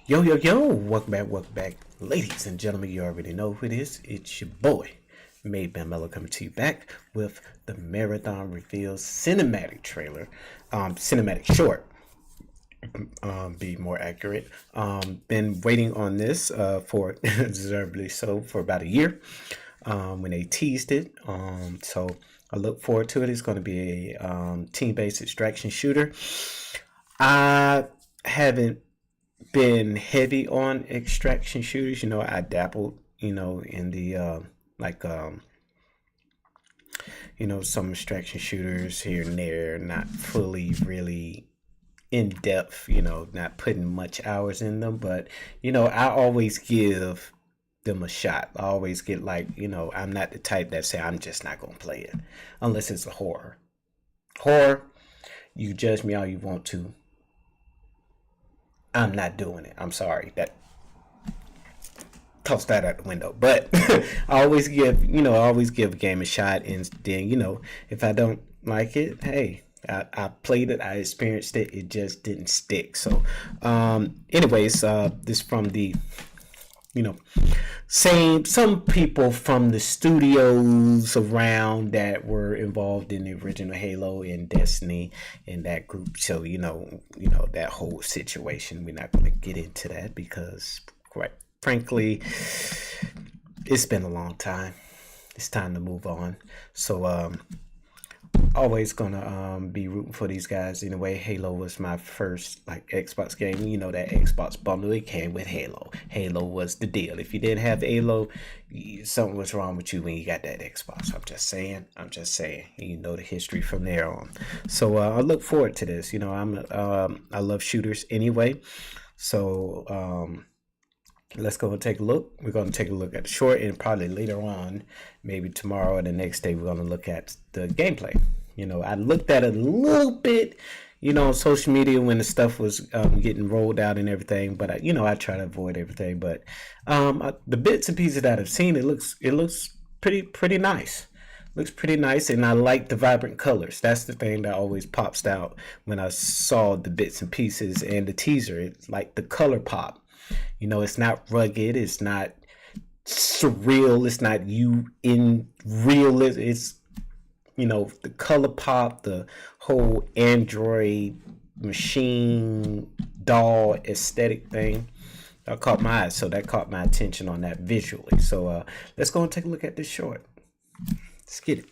Yo, yo, yo, welcome back, ladies and gentlemen. You already know who it is. It's your boy, MadeMenMelo, coming to you back with the Marathon Reveals cinematic trailer, cinematic short, be more accurate. Been waiting on this for deservedly so for about a year when they teased it. So I look forward to it. It's going to be a team-based extraction shooter. I haven't been heavy on extraction shooters. I dabbled, in the like some extraction shooters here and there, not fully really in depth, not putting much hours in them, but I always give them a shot. I always get I'm not the type that say I'm just not gonna play it unless it's a horror. Horror, you judge me all you want to. I'm not doing it. I'm sorry. That toss that out the window. But I always give a game a shot, and then if I don't like it, hey, I played it, I experienced it, it just didn't stick. So, anyways, this from the same some people from the studios around that were involved in the original Halo and Destiny and that group. So that whole situation. We're not going to get into that because, quite frankly, it's been a long time. It's time to move on. So always gonna be rooting for these guys. Anyway, Halo was my first Xbox game. That Xbox bundle, it came with Halo. Halo was the deal. If you didn't have Halo, something was wrong with you when you got that Xbox. I'm just saying. You know the history from there on. So I look forward to this. I love shooters anyway. So let's go and take a look. We're going to take a look at the short, and probably later on, maybe tomorrow or the next day, we're going to look at the gameplay. I looked at it a little bit, on social media when the stuff was getting rolled out and everything. But I try to avoid everything. But the bits and pieces that I've seen, it looks pretty nice. Looks pretty nice, and I like the vibrant colors. That's the thing that always pops out when I saw the bits and pieces and the teaser. It's like the color pop. It's not rugged. It's not surreal. It's not in real. It's the color pop, the whole Android machine doll aesthetic thing. That caught my eye, so that caught my attention on that visually. So let's go and take a look at this short. Let's get it.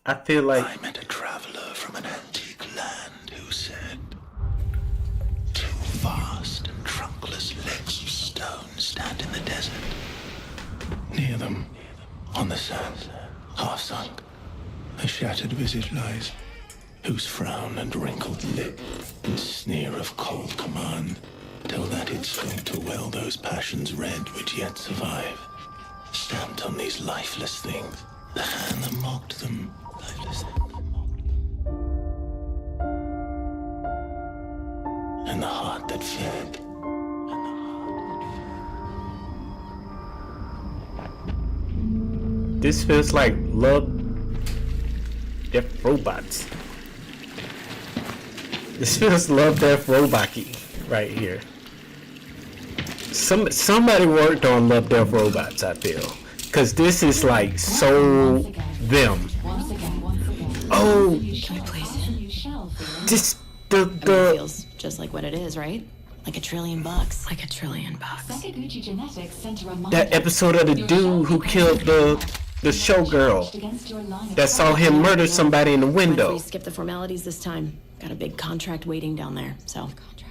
I feel like I met a traveler from an antique land who said, two vast and trunkless legs of stone stand in the desert. Near them, on the sand, half sunk, a shattered visage lies, whose frown and wrinkled lip and sneer of cold command till that it spoke to well those passions red which yet survive, stamped on these lifeless things, the hand that mocked them, lifeless hand that mocked them, and the heart that fed, and the heart that fed. This feels like Love, Death, Robots. This feels Love, Death, Robot-y right here. Somebody worked on Love, Death, Robots, I feel. Because this is like so them. Oh, Can we please? this, It feels just like what it is, right? Like $1 trillion. Like $1 trillion. that episode of the dude who killed the showgirl that saw him murder somebody in the Mind if window. we skip the formalities this time? Got a big contract waiting down there, so.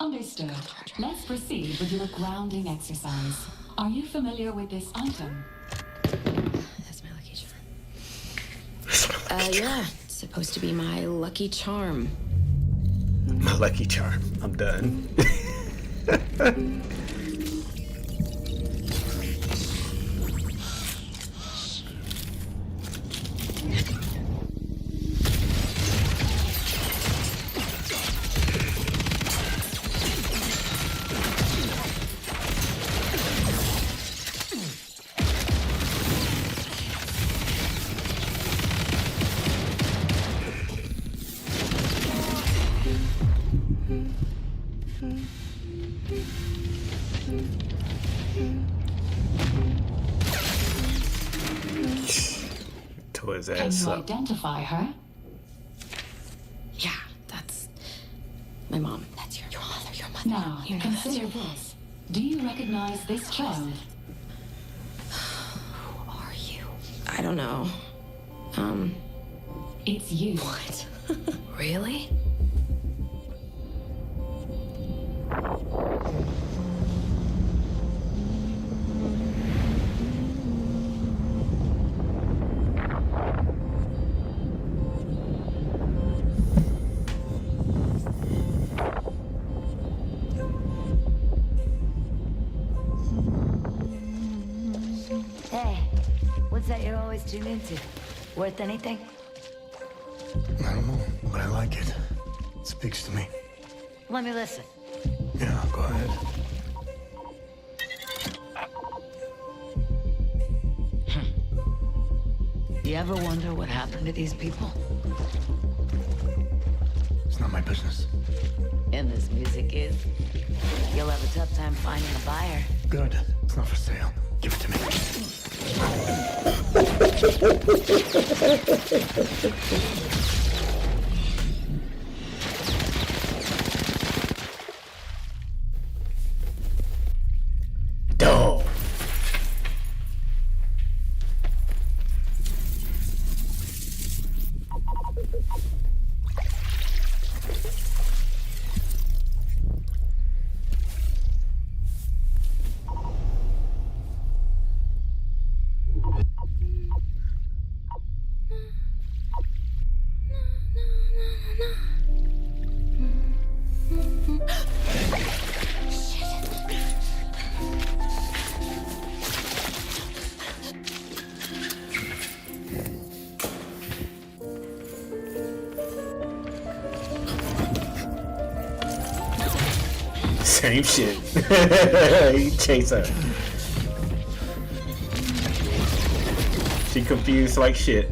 Understood. Let's proceed with your grounding exercise. Are you familiar with this item? That's my lucky charm. Yeah. It's supposed to be my lucky charm. My lucky charm. I'm done. Tore his Can ass you up. identify her? Yeah, that's my mom. That's your mother. Your mother. Now, You know that's consider your this. Do you recognize this child? Who are you? I don't know. It's you. What? Really? Hey, what's that you're always tuned into? Worth anything? I don't know, but I like it. It speaks to me. Let me listen. Yeah, go ahead. You ever wonder what happened to these people? It's not my business. And this music is. You'll have a tough time finding a buyer. Good. It's not for sale. Give it to me. Dog. Same shit. He chase her. She confused like shit.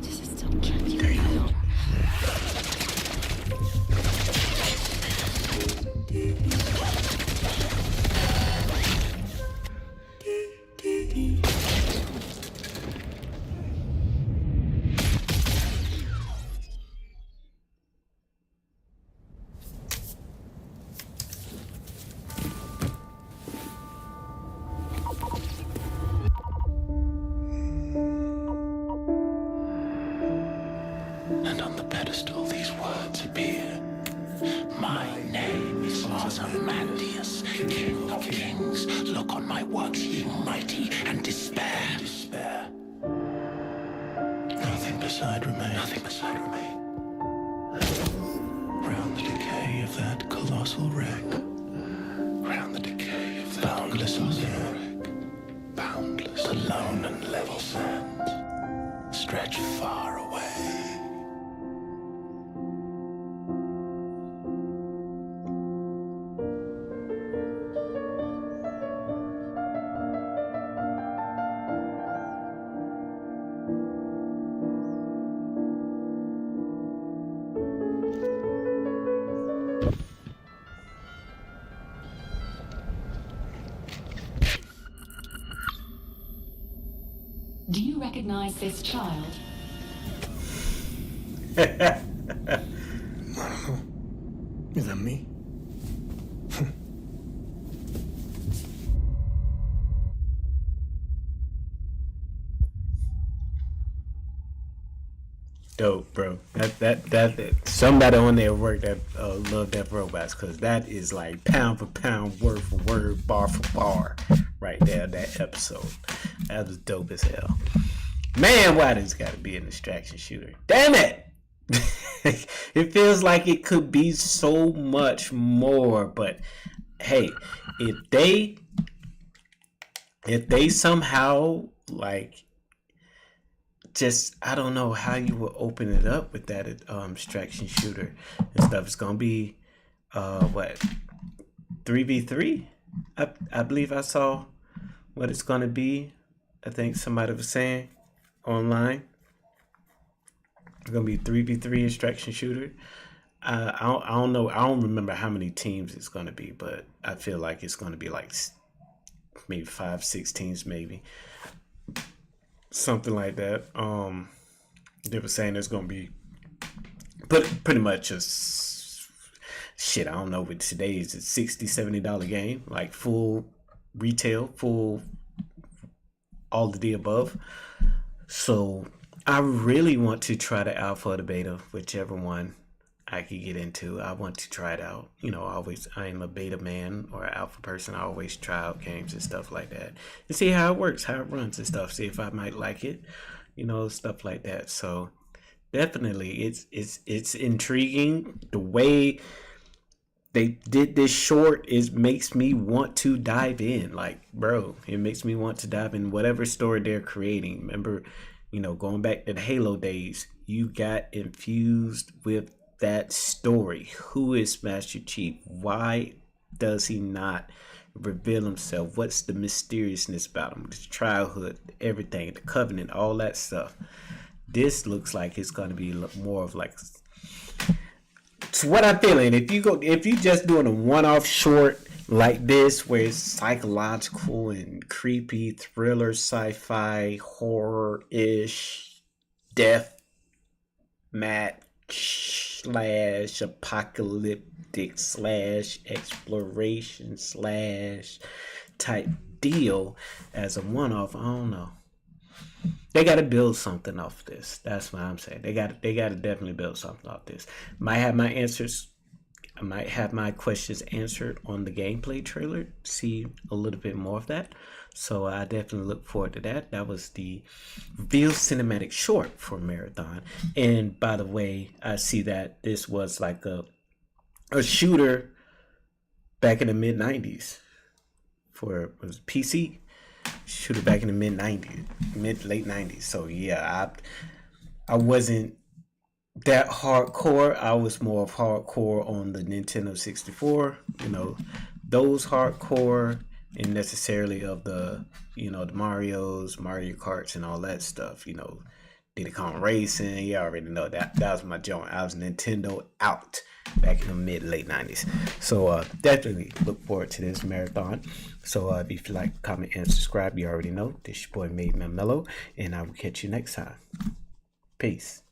This is still tricky. Ozymandias, king of kings, look on my works, ye mighty, and despair. Nothing beside remain. Round the decay of that colossal wreck. Round the decay of that boundless wreck. Boundless, alone and level sands stretch far away. Do you recognize this child? I don't know. Is that me? Dope, bro. That somebody on there worked that love that robots, because that is like pound for pound, word for word, bar for bar, right there. That episode, that was dope as hell. Man, why does got to be an distraction shooter? Damn it! It feels like it could be so much more, but hey, if they somehow like. Just I don't know how you will open it up with that distraction shooter and stuff. It's gonna be what 3v3. I believe I saw what it's gonna be. I think somebody was saying online. It's gonna be 3v3 distraction shooter. I don't know. I don't remember how many teams it's gonna be, but I feel like it's gonna be like maybe 5-6 teams, maybe. Something like that. They were saying there's gonna be pretty much a shit. I don't know. With today's it's $60-$70 game, like full retail, full all of the above. So I really want to try the alpha or the beta, whichever one I could get into. I want to try it out. You know, I am a beta man or an alpha person. I always try out games and stuff like that and see how it works, how it runs and stuff. See if I might like it, you know, stuff like that. So definitely, it's intriguing. The way they did this short makes me want to dive in. Like, bro, it makes me want to dive in whatever story they're creating. Remember, you know, going back to the Halo days, you got infused with that story. Who is Master Chief? Why does he not reveal himself? What's the mysteriousness about him? His childhood, everything, the Covenant, all that stuff. This looks like it's going to be more of like. It's what I'm feeling. If you just doing a one-off short like this, where it's psychological and creepy, thriller, sci-fi, horror-ish, death match / apocalyptic / exploration / type deal as a one-off, I don't know. They got to build something off this. That's what I'm saying. They got to definitely build something off this. Might have my answers. I might have my questions answered on the gameplay trailer. See a little bit more of that. So I definitely look forward to that. That was the real cinematic short for Marathon. And by the way, I see that this was like a shooter back in the mid 90s for was PC shooter back in the mid late 90s. So yeah, I wasn't that hardcore. I was more of hardcore on the Nintendo 64. You know, those hardcore. And necessarily of the, you know, the Mario Karts and all that stuff, you know, Diddy Kong Racing, you already know that was my joint. I was Nintendo out back in the late 90s. So definitely look forward to this marathon. So if you like, comment, and subscribe, you already know. This your boy MadeMenMelo, and I will catch you next time. Peace.